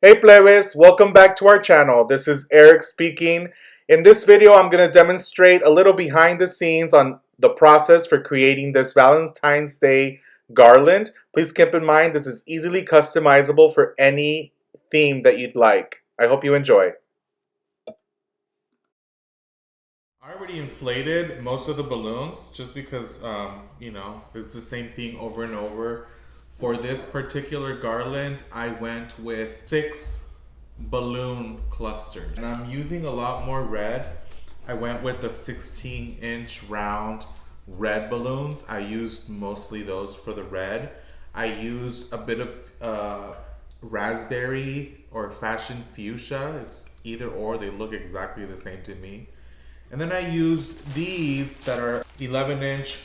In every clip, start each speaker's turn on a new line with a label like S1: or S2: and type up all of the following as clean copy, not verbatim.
S1: Hey players, welcome back to our channel. This is Erik speaking. In this video, I'm going to demonstrate a little behind the scenes on the process for creating this Valentine's Day garland. Please keep in mind this is easily customizable for any theme that you'd like. I hope you enjoy. I already inflated most of the balloons just because, it's the same thing over and over. For this particular garland, I went with 6 balloon clusters. And I'm using a lot more red. I went with the 16-inch round red balloons. I used mostly those for the red. I used a bit of raspberry or fashion fuchsia. It's either or, they look exactly the same to me. And then I used these that are 11-inch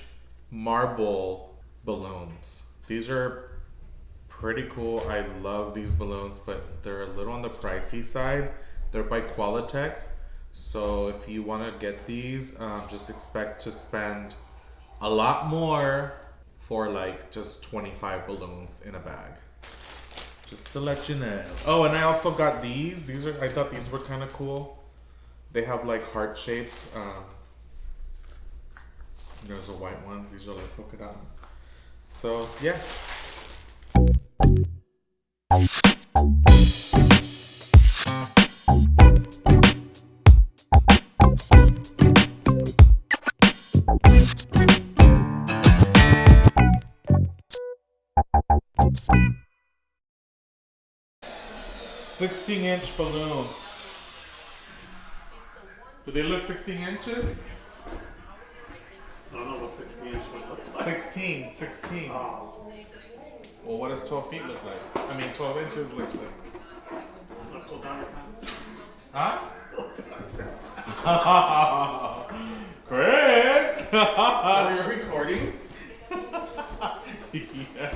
S1: marble balloons. These are pretty cool. I love these balloons, but they're a little on the pricey side. They're by Qualitex. So if you want to get these, just expect to spend a lot more for like just 25 balloons in a bag. Just to let you know. Oh, and I also got these. I thought these were kind of cool. They have like heart shapes. There's the white ones. These are like polka dot. So yeah. "16-inch balloons. Do they look 16 inches?
S2: I don't know what 16 inch would look like.
S1: 16.
S2: Oh,
S1: Well, what does 12 feet look like? I mean, 12 inches look like.
S2: let's go down your pants.
S1: Huh? Chris!
S2: Oh, you're recording?
S1: Yes.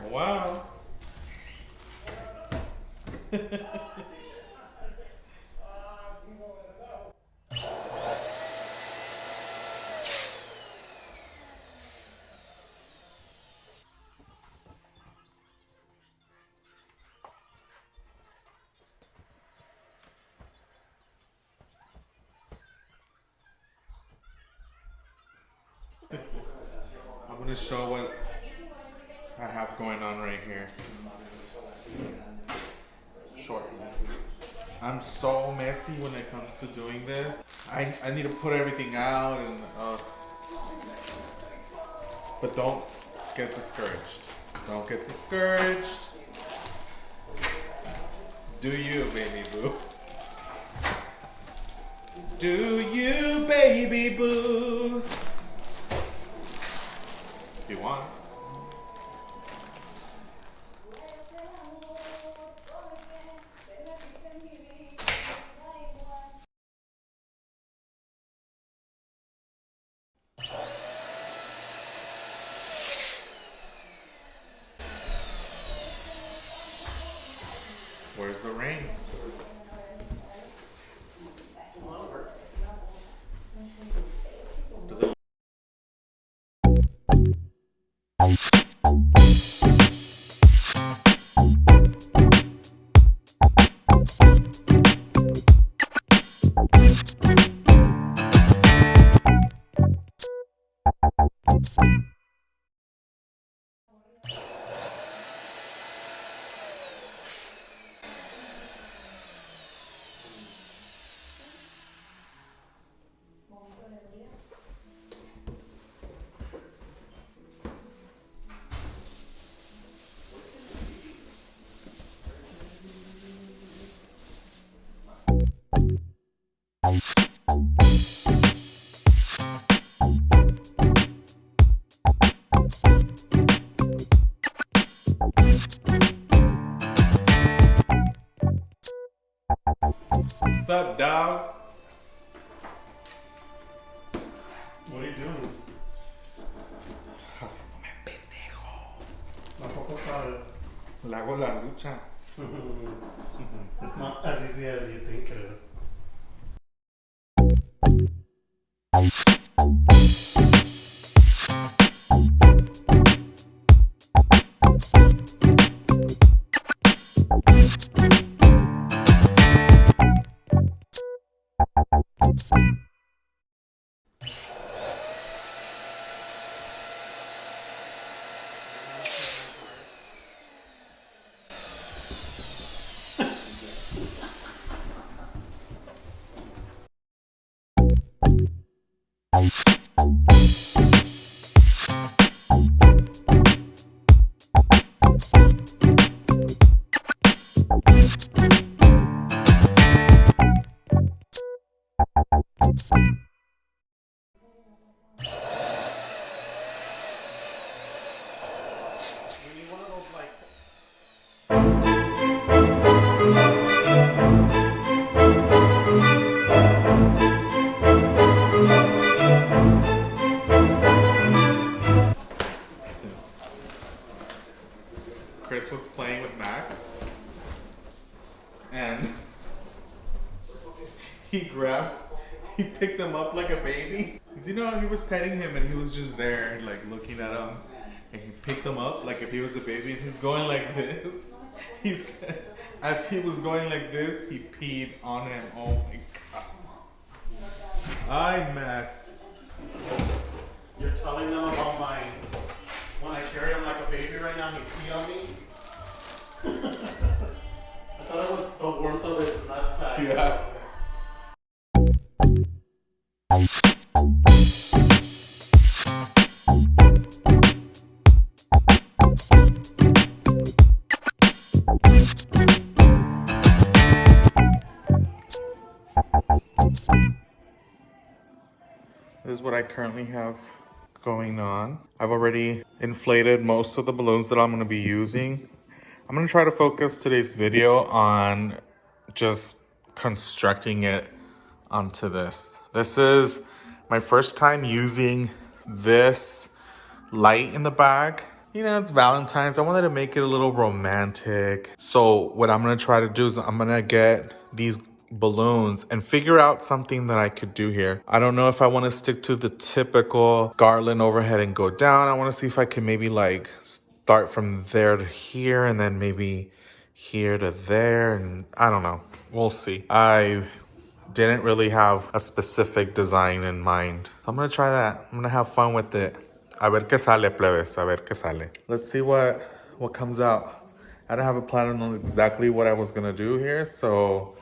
S1: Wow. I'm gonna show what I have going on right here. Shortly. I'm so messy when it comes to doing this. I need to put everything out and but don't get discouraged. Don't get discouraged. Do you, baby boo? Do you, baby boo? If you want. Where's the rain? Does it? What's up, dog?
S2: What are you doing?
S1: Haciéndome pendejo.
S2: Tampoco sabes.
S1: Le hago la lucha.
S2: It's not as easy as you think it is.
S1: was playing with Max, and he picked him up like a baby. 'Cause you know, he was petting him and he was just there, like looking at him, and he picked him up like if he was a baby, and he's going like this. He said, as he was going like this, he peed on him. Oh my god. Hi, Max.
S2: You're telling them about when I carry him like a baby right now and he pee on me? I thought it was the warmth of his nutsack.
S1: Yeah. This is what I currently have going on. I've already inflated most of the balloons that I'm going to be using. I'm going to try to focus today's video on just constructing it onto this. This is my first time using this light in the bag. You know, it's Valentine's. I wanted to make it a little romantic. So what I'm going to try to do is I'm going to get these balloons and figure out something that I could do here. I don't know if I want to stick to the typical garland overhead and go down. I want to see if I can maybe like start from there to here and then maybe here to there, and I don't know. We'll see. I didn't really have a specific design in mind. I'm gonna try that. I'm gonna have fun with it. A ver qué sale, plebes. A ver qué sale. Let's see what comes out. I don't have a plan on exactly what I was gonna do here, so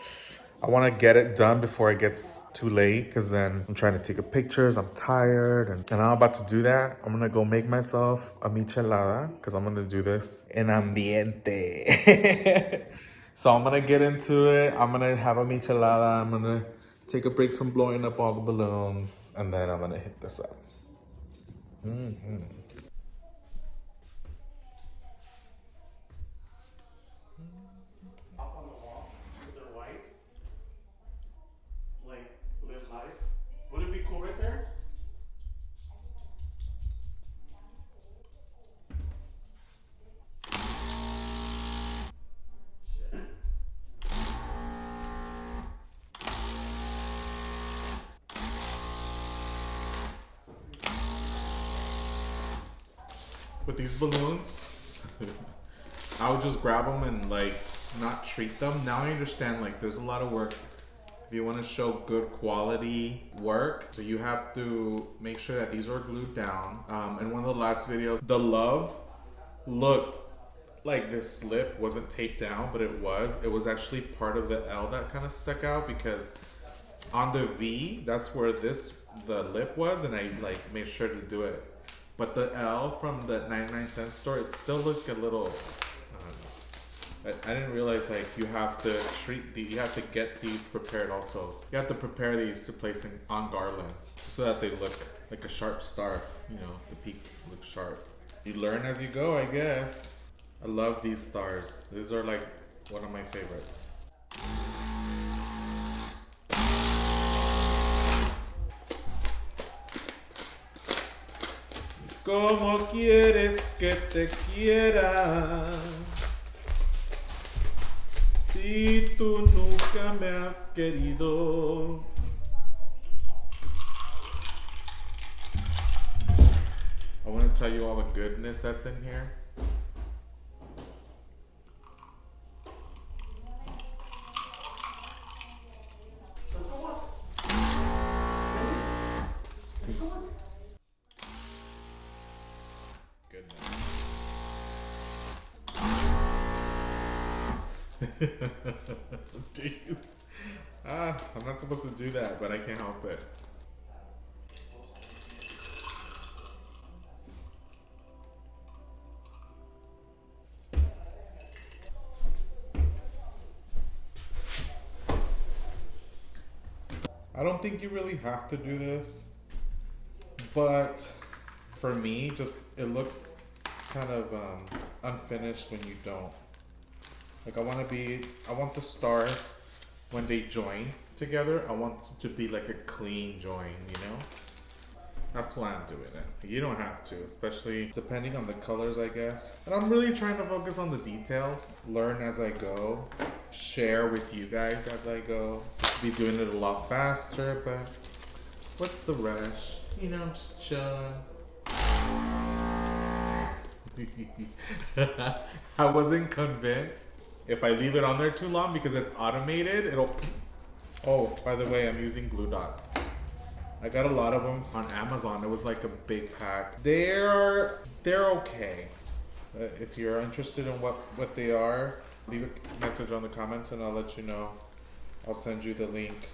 S1: I want to get it done before it gets too late, because then I'm trying to take pictures. I'm tired, and I'm about to do that. I'm gonna go make myself a michelada because I'm gonna do this in ambiente. So I'm gonna get into it. I'm gonna have a michelada. I'm gonna take a break from blowing up all the balloons, and then I'm gonna hit this up.
S2: Up on the wall. Is it white? Like, live life? Would it be cool right there?
S1: With these balloons, I would just grab them and like not treat them. Now I understand, like, there's a lot of work. If you want to show good quality work, so you have to make sure that these are glued down. In one of the last videos, the love looked like this slip wasn't taped down, but it was. It was actually part of the L that kind of stuck out, because on the V, that's where the lip was, and I like made sure to do it. But the L from the 99-cent store, it still looked a little, I didn't realize, like, you have to you have to get these prepared also. You have to prepare these to place on garlands so that they look like a sharp star. You know, the peaks look sharp. You learn as you go, I guess. I love these stars. These are like one of my favorites. ¿Cómo quieres que te quiera? Si tú nunca me has querido. I want to tell you all the goodness that's in here. Jeez. I'm not supposed to do that, but I can't help it. I don't think you really have to do this, but for me, just it looks kind of unfinished when you don't. Like, I want the star, when they join together, I want it to be like a clean join, you know? That's why I'm doing it. You don't have to, especially depending on the colors, I guess. And I'm really trying to focus on the details, learn as I go, share with you guys as I go. Be doing it a lot faster, but what's the rush? You know, I'm just chilling. I wasn't convinced. If I leave it on there too long because it's automated, it'll... Oh, by the way, I'm using glue dots. I got a lot of them on Amazon. It was like a big pack. They're okay. If you're interested in what they are, leave a message on the comments and I'll let you know. I'll send you the link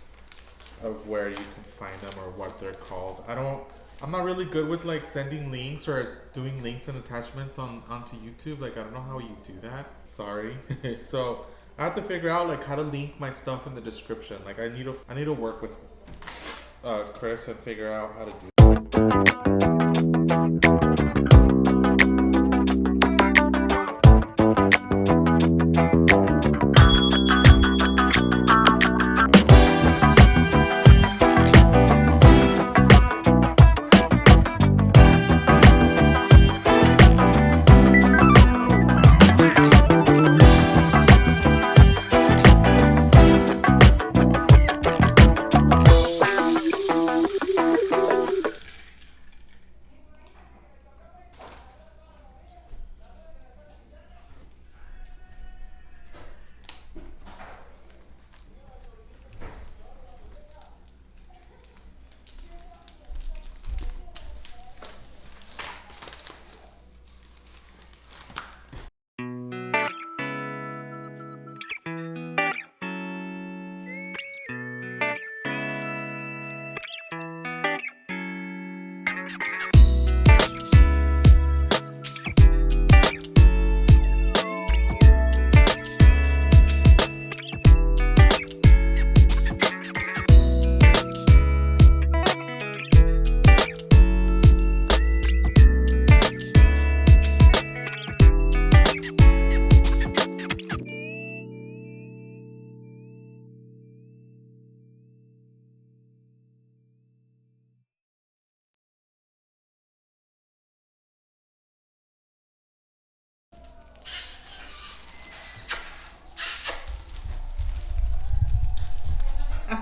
S1: of where you can find them or what they're called. I'm not really good with like sending links or doing links and attachments onto YouTube. Like I don't know how you do that. Sorry. So I have to figure out like how to link my stuff in the description. Like I need to work with Chris and figure out how to do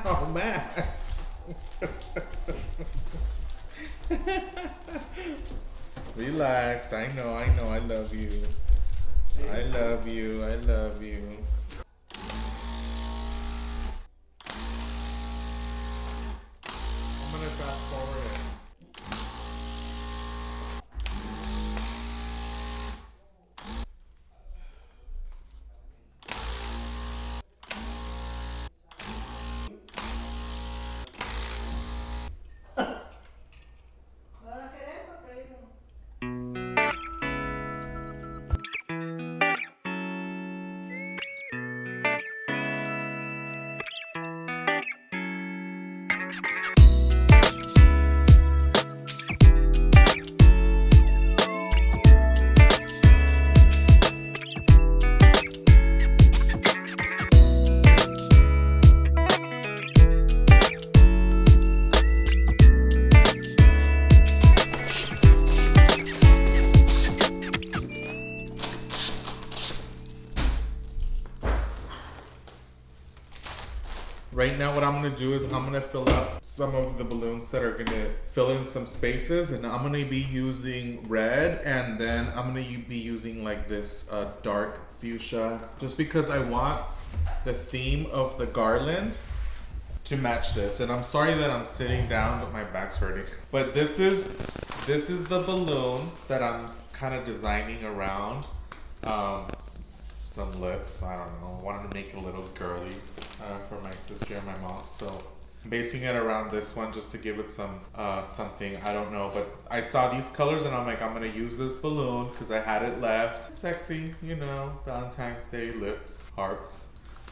S1: Oh, Max. Relax. I know. I love you. I love you. I love you. I'm gonna fast forward it. Right now what I'm going to do is I'm going to fill up some of the balloons that are going to fill in some spaces, and I'm going to be using red, and then I'm going to be using like this dark fuchsia, just because I want the theme of the garland to match this. And I'm sorry that I'm sitting down, but my back's hurting. But this is the balloon that I'm kind of designing around. Some lips, I don't know. I wanted to make it a little girly for my sister and my mom. So I'm basing it around this one just to give it some something. I don't know, but I saw these colors and I'm like, I'm gonna use this balloon because I had it left. Sexy, you know, Valentine's Day lips, hearts.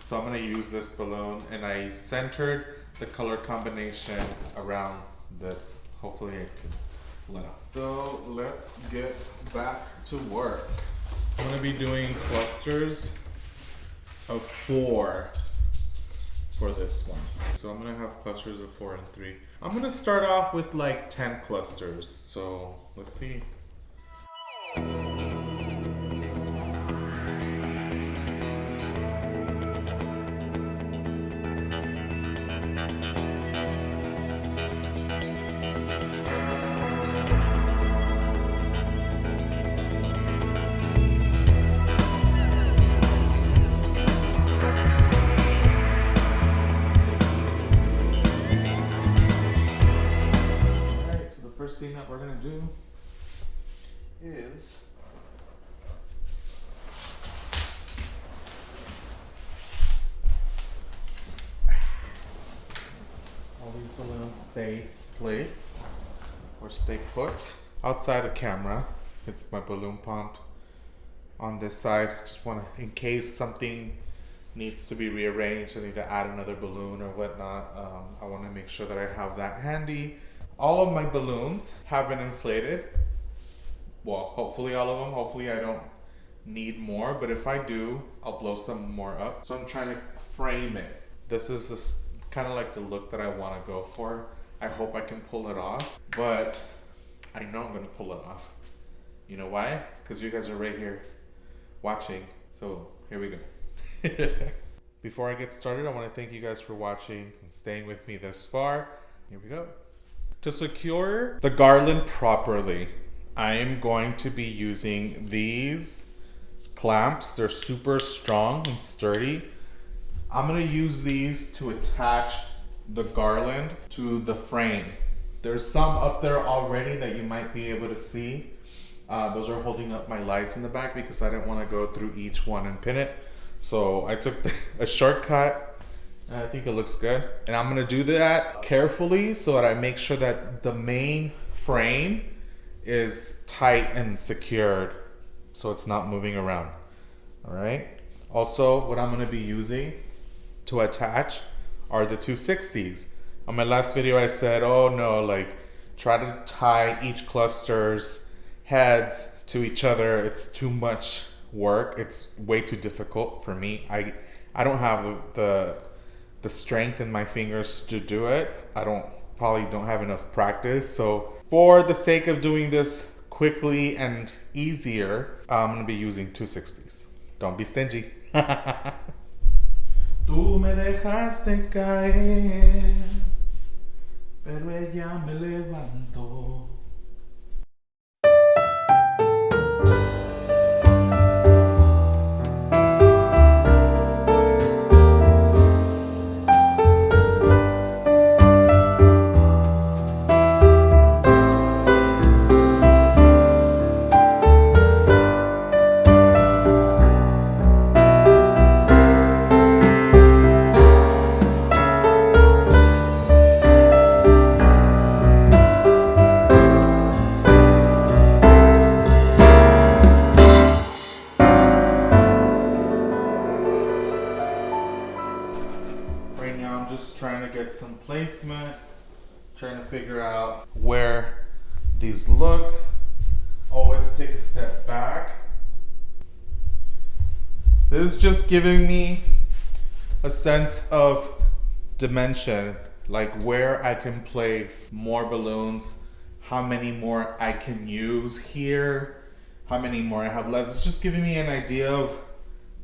S1: So I'm gonna use this balloon, and I centered the color combination around this. Hopefully it can let up. So let's get back to work. I'm gonna be doing clusters of 4 for this one. So I'm gonna have clusters of 4 and 3. I'm gonna start off with like 10 clusters. So let's see. First thing that we're gonna do is all these balloons stay place or stay put outside of camera. It's my balloon pump on this side. Just want to, in case something needs to be rearranged, I need to add another balloon or whatnot. I want to make sure that I have that handy. All of my balloons have been inflated. Well, hopefully all of them. Hopefully I don't need more, but if I do, I'll blow some more up. So I'm trying to frame it. This is kind of like the look that I want to go for. I hope I can pull it off, but I know I'm going to pull it off. You know why? Because you guys are right here watching. So here we go. Before I get started, I want to thank you guys for watching and staying with me this far. Here we go. To secure the garland properly, I am going to be using these clamps. They're super strong and sturdy. I'm going to use these to attach the garland to the frame. There's some up there already that you might be able to see. Those are holding up my lights in the back because I didn't want to go through each one and pin it. So I took a shortcut. I think it looks good. And I'm gonna do that carefully so that I make sure that the main frame is tight and secured so it's not moving around. All right. Also, what I'm gonna be using to attach are the 260s. On my last video, I said, oh no, like try to tie each cluster's heads to each other. It's too much work. It's way too difficult for me. I don't have the strength in my fingers to do it. Probably don't have enough practice. So for the sake of doing this quickly and easier, I'm gonna be using 260s. Don't be stingy. Tú me dejaste caer, pero ella me levantó. Right now I'm just trying to get some placement, trying to figure out where these look. Always take a step back. This is just giving me a sense of dimension, like where I can place more balloons, how many more I can use here, how many more I have left. It's just giving me an idea of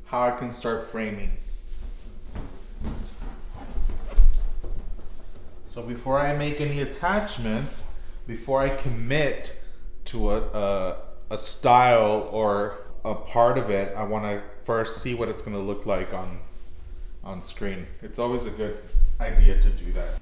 S1: how I can start framing. So before I make any attachments, before I commit to a style or a part of it, I want to first see what it's going to look like on screen. It's always a good idea to do that.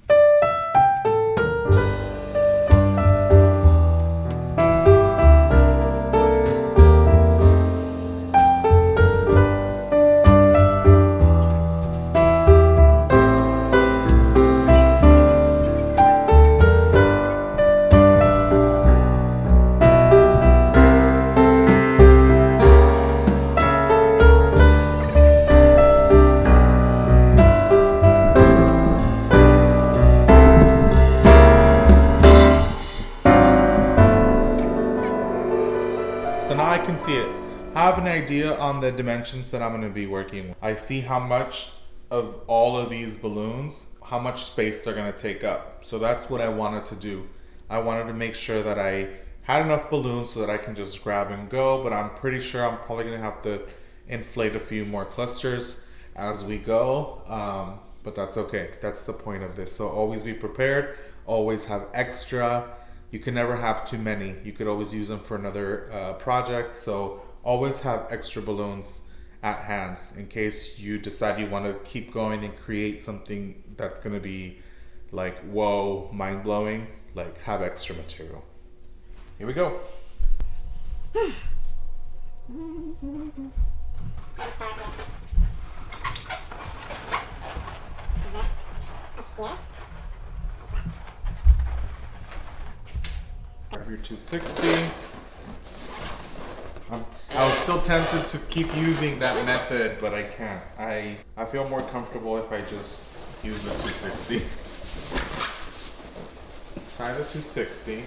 S1: So now I can see it. I have an idea on the dimensions that I'm going to be working with. I see how much of all of these balloons, how much space they're gonna take up. So that's what I wanted to do. I wanted to make sure that I had enough balloons so that I can just grab and go, but I'm pretty sure I'm probably gonna have to inflate a few more clusters as we go, but that's okay. That's the point of this. So always be prepared, always have extra. You can never have too many. You could always use them for another project, so always have extra balloons at hand in case you decide you want to keep going and create something that's going to be like, whoa, mind-blowing. Like, have extra material. Here we go. Grab your 260. I was still tempted to keep using that method, but I can't. I feel more comfortable if I just use the 260. Tie the 260.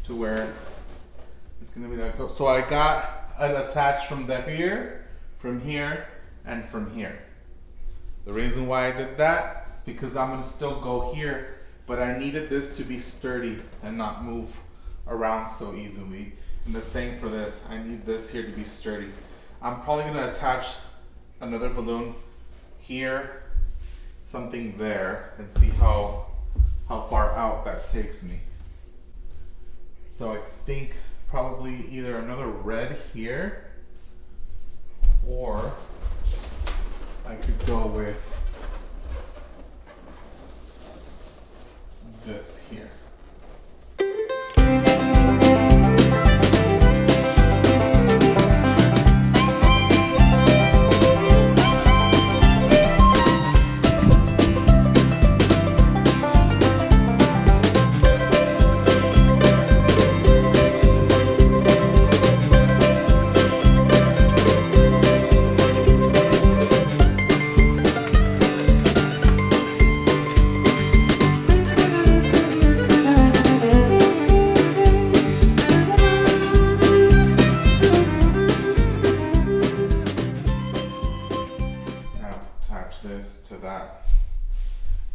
S1: To where it's gonna be that close. So I got it attached from here, and from here. The reason why I did that is because I'm gonna still go here, but I needed this to be sturdy and not move around so easily. And the same for this. I need this here to be sturdy. I'm probably gonna attach another balloon here, something there, and see how far out that takes me. So I think probably either another red here, or I could go with this here. This to that.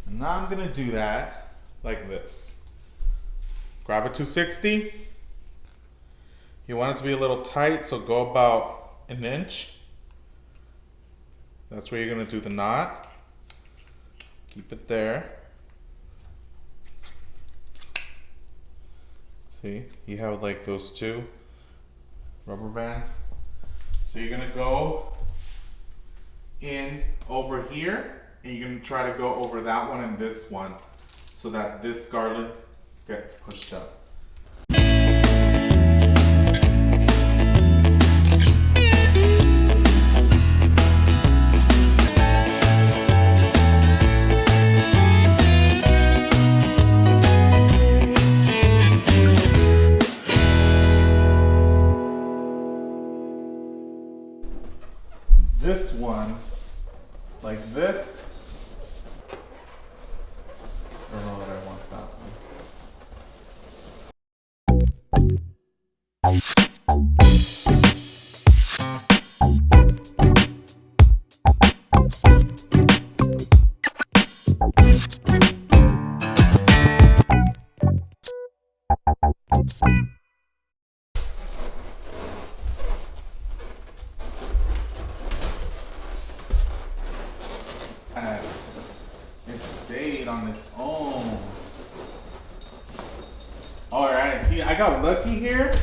S1: And now I'm gonna do that like this. Grab a 260. You want it to be a little tight, so go about an inch. That's where you're gonna do the knot. Keep it there. See, you have like those two rubber band. So you're gonna go in over here, and you're going to try to go over that one and this one so that this garland gets pushed up. this one like this. I don't know that I want that one. It stayed on its own. Alright, see, I got lucky here.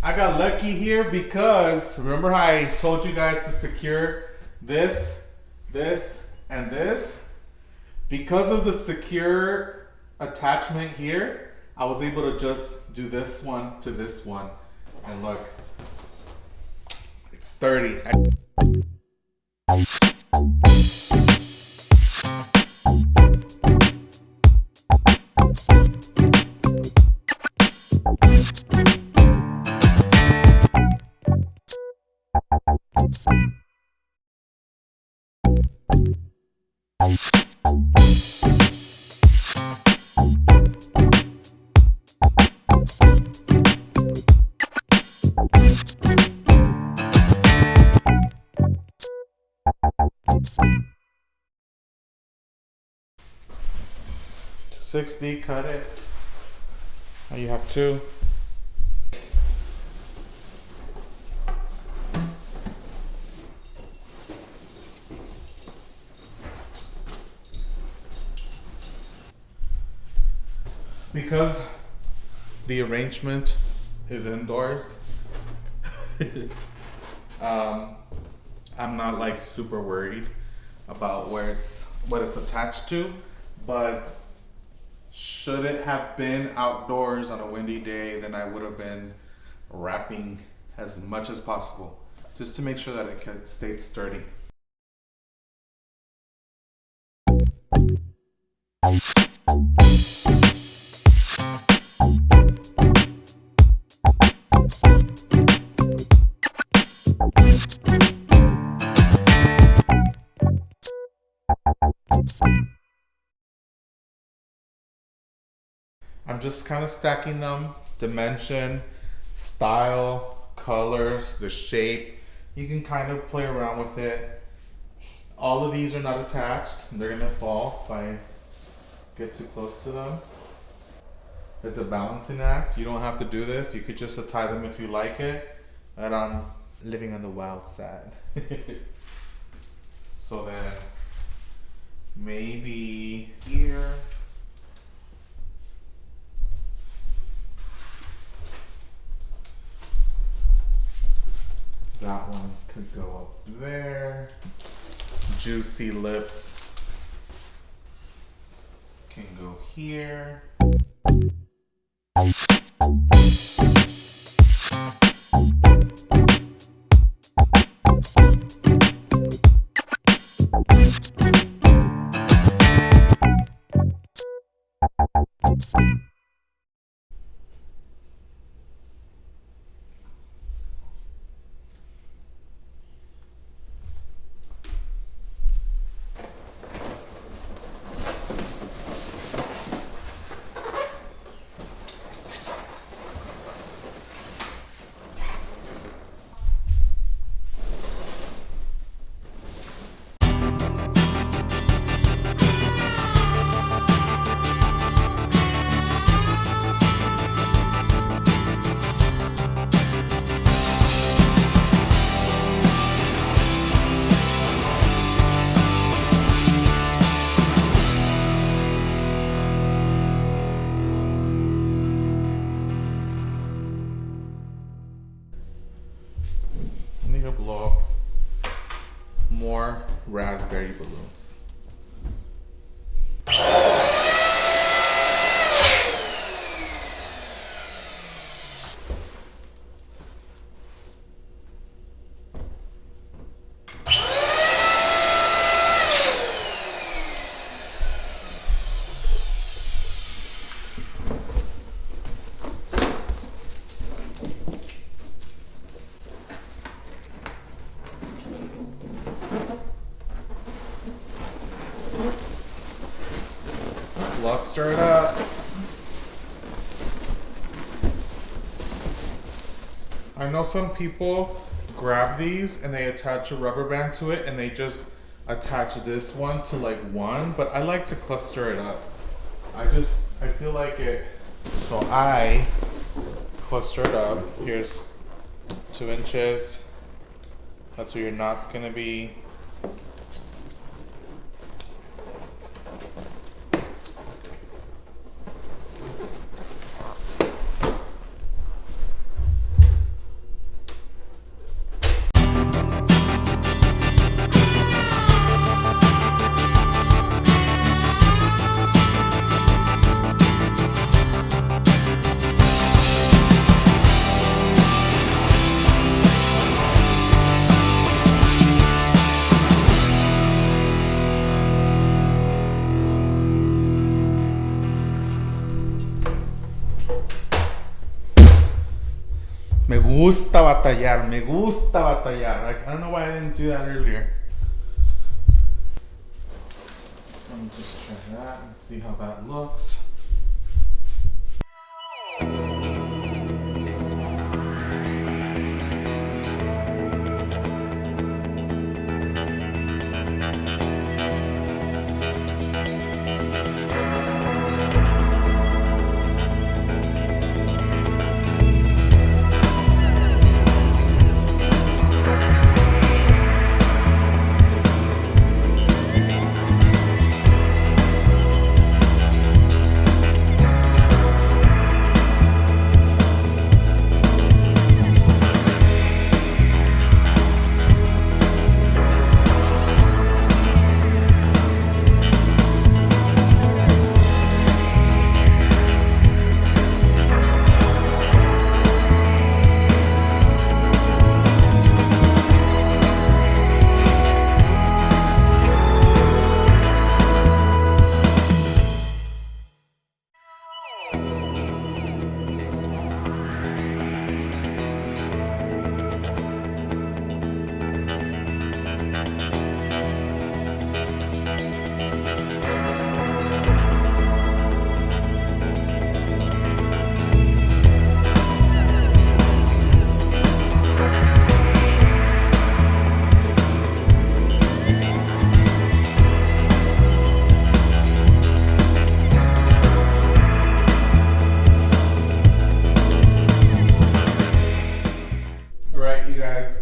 S1: I got lucky here because remember how I told you guys to secure this, this, and this? Because of the secure attachment here, I was able to just do this one to this one. And look, it's sturdy. $60, cut it. Now you have two. Because the arrangement is indoors, I'm not like super worried about what it's attached to, but should it have been outdoors on a windy day, then I would have been wrapping as much as possible just to make sure that it stayed sturdy. I'm just kind of stacking them, dimension, style, colors, the shape. You can kind of play around with it. All of these are not attached. They're gonna fall if I get too close to them. It's a balancing act. You don't have to do this. You could just tie them if you like it. But I'm living on the wild side. So then maybe here. That one could go up there. Juicy lips can go here. I need to blow up more raspberry balloons. cluster it up. I know some people grab these and they attach a rubber band to it and they just attach this one to like one, but I like to cluster it up. I feel like it, so I cluster it up. Here's 2 inches. That's where your knot's gonna be. Me gusta batallar, me gusta batallar. I don't know why I didn't do that earlier. So let me just try that and see how that looks.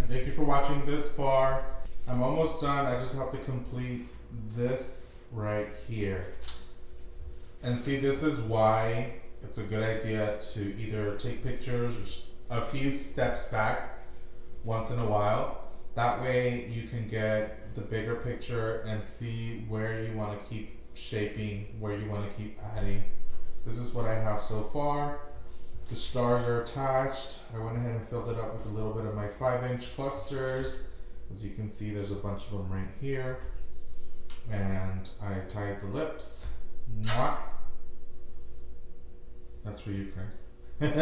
S1: Thank you for watching this far. I'm almost done. I just have to complete this right here. And see, this is why it's a good idea to either take pictures or a few steps back once in a while. That way you can get the bigger picture and see where you want to keep shaping, where you want to keep adding. This is what I have so far. The stars are attached. I went ahead and filled it up with a little bit of my 5-inch clusters. As you can see, there's a bunch of them right here. And I tied the lips. Mwah. That's for you, Chris. Look at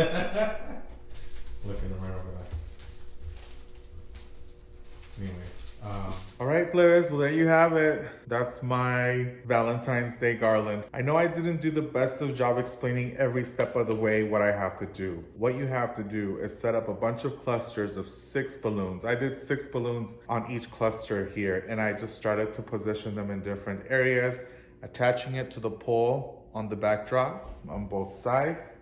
S1: him right over there. Anyways. All right, players. Well, there you have it. That's my Valentine's Day garland. I know I didn't do the best of job explaining every step of the way what I have to do. What you have to do is set up a bunch of clusters of 6 balloons. I did 6 balloons on each cluster here, and I just started to position them in different areas, attaching it to the pole on the backdrop on both sides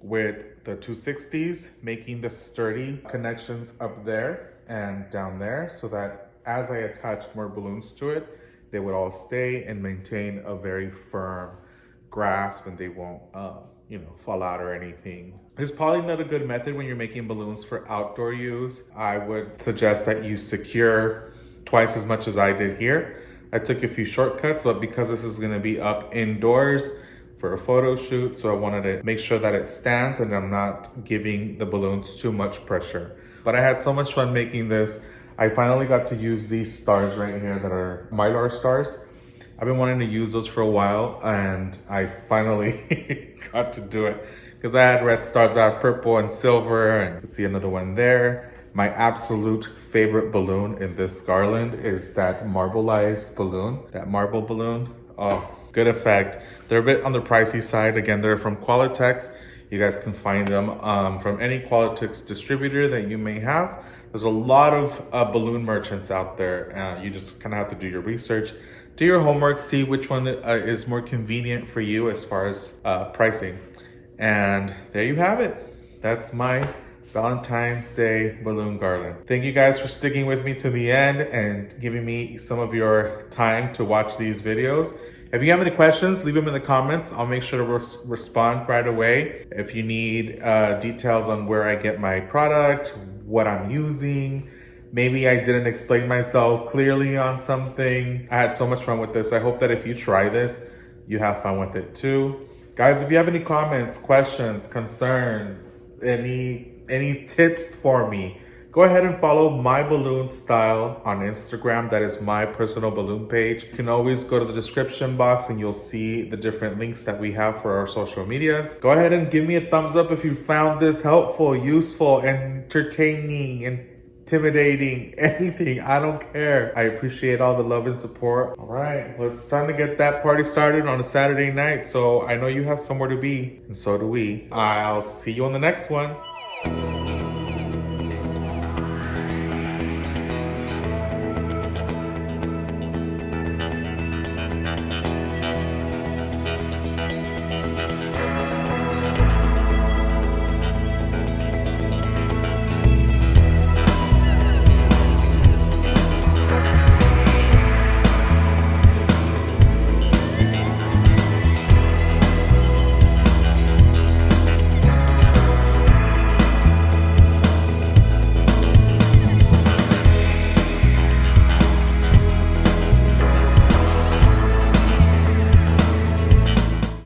S1: with the 260s, making the sturdy connections up there and down there so that as I attached more balloons to it, they would all stay and maintain a very firm grasp and they won't, fall out or anything. It's probably not a good method when you're making balloons for outdoor use. I would suggest that you secure twice as much as I did here. I took a few shortcuts, but because this is gonna be up indoors for a photo shoot, so I wanted to make sure that it stands and I'm not giving the balloons too much pressure. But I had so much fun making this. I finally got to use these stars right here that are Mylar stars. I've been wanting to use those for a while and I finally got to do it because I had red stars, I have purple and silver, and you see another one there. My absolute favorite balloon in this garland is that marbleized balloon, that marble balloon. Oh good effect. They're a bit on the pricey side. Again, they're from Qualitex. You guys can find them from any Qualitex distributor that you may have. There's a lot of balloon merchants out there. You just kind of have to do your research, do your homework, see which one is more convenient for you as far as pricing. And there you have it. That's my Valentine's Day balloon garland. Thank you guys for sticking with me to the end and giving me some of your time to watch these videos. If you have any questions, leave them in the comments. I'll make sure to respond right away. If you need details on where I get my product, what I'm using, maybe I didn't explain myself clearly on something. I had so much fun with this. I hope that if you try this, you have fun with it too. Guys, if you have any comments, questions, concerns, any tips for me, go ahead and follow My Balloon Style on Instagram. That is my personal balloon page. You can always go to the description box and you'll see the different links that we have for our social medias. Go ahead and give me a thumbs up if you found this helpful, useful, entertaining, intimidating, anything. I don't care. I appreciate all the love and support. All right, well, it's time to get that party started on a Saturday night. So I know you have somewhere to be, and so do we. I'll see you on the next one.